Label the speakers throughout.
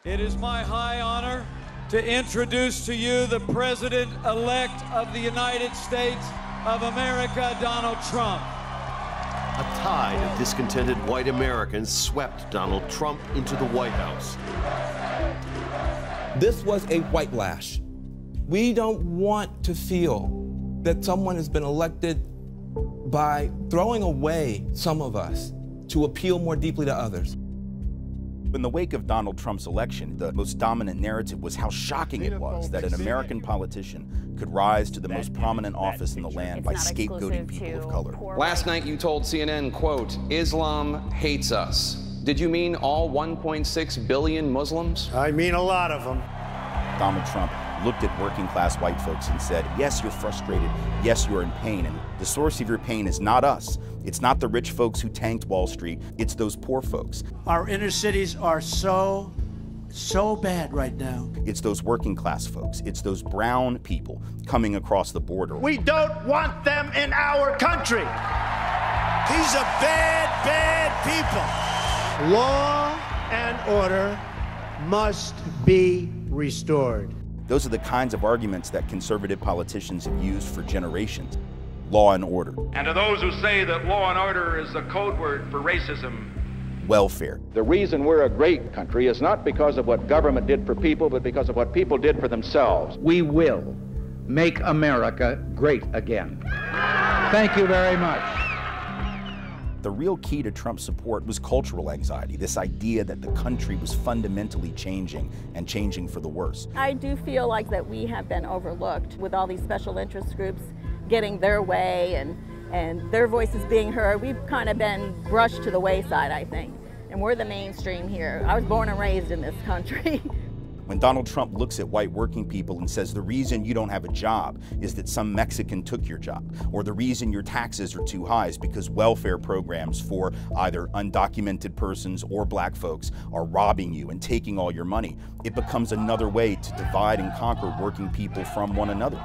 Speaker 1: It is my high honor to introduce to you the President-elect of the United States of America, Donald Trump.
Speaker 2: A tide of discontented white Americans swept Donald Trump into the White House.
Speaker 3: This was a whitelash. We don't want to feel that someone has been elected by throwing away some of us to appeal more deeply to others.
Speaker 4: In the wake of Donald Trump's election, the most dominant narrative was how shocking it was that an American politician could rise to the most prominent office in the land by scapegoating people of color.
Speaker 5: Last night you told CNN, quote, "Islam hates us." Did you mean all 1.6 billion Muslims?
Speaker 6: I mean a lot of them.
Speaker 4: Donald Trump looked at working class white folks and said, yes, you're frustrated, yes, you're in pain, and the source of your pain is not us. It's not the rich folks who tanked Wall Street, it's those poor folks.
Speaker 6: Our inner cities are so bad right now.
Speaker 4: It's those working class folks, it's those brown people coming across the border.
Speaker 6: We don't want them in our country. These are bad people. Law and order must be restored.
Speaker 4: Those are the kinds of arguments that conservative politicians have used for generations. Law and order.
Speaker 7: And to those who say that law and order is a code word for racism.
Speaker 4: Welfare.
Speaker 8: The reason we're a great country is not because of what government did for people, but because of what people did for themselves.
Speaker 9: We will make America great again. Thank you very much.
Speaker 4: The real key to Trump's support was cultural anxiety, this idea that the country was fundamentally changing and changing for the worse.
Speaker 10: I do feel like that we have been overlooked with all these special interest groups getting their way and their voices being heard. We've kind of been brushed to the wayside, I think, and we're the mainstream here. I was born and raised in this country.
Speaker 4: When Donald Trump looks at white working people and says the reason you don't have a job is that some Mexican took your job, or the reason your taxes are too high is because welfare programs for either undocumented persons or black folks are robbing you and taking all your money, it becomes another way to divide and conquer working people from one another.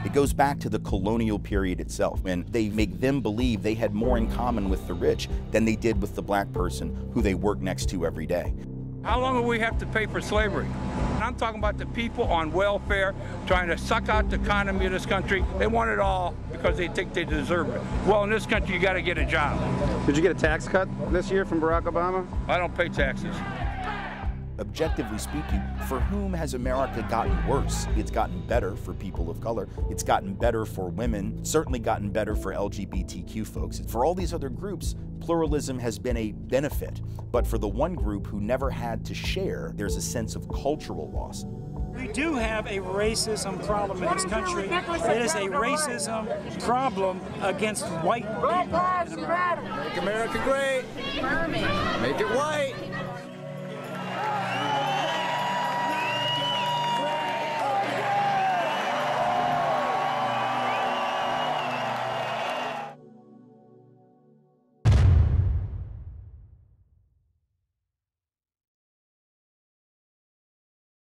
Speaker 4: It goes back to the colonial period itself, when they make them believe they had more in common with the rich than they did with the black person who they work next to every day.
Speaker 11: How long will we have to pay for slavery? And I'm talking about the people on welfare trying to suck out the economy of this country. They want it all because they think they deserve it. Well, in this country, you got to get a job.
Speaker 12: Did you get a tax cut this year from Barack Obama?
Speaker 11: I don't pay taxes.
Speaker 4: Objectively speaking, for whom has America gotten worse? It's gotten better for people of color. It's gotten better for women, certainly gotten better for LGBTQ folks. For all these other groups, pluralism has been a benefit. But for the one group who never had to share, there's a sense of cultural loss.
Speaker 13: We do have a racism problem in this country. It is a racism problem against white people in America.
Speaker 1: Make America great. Make it white.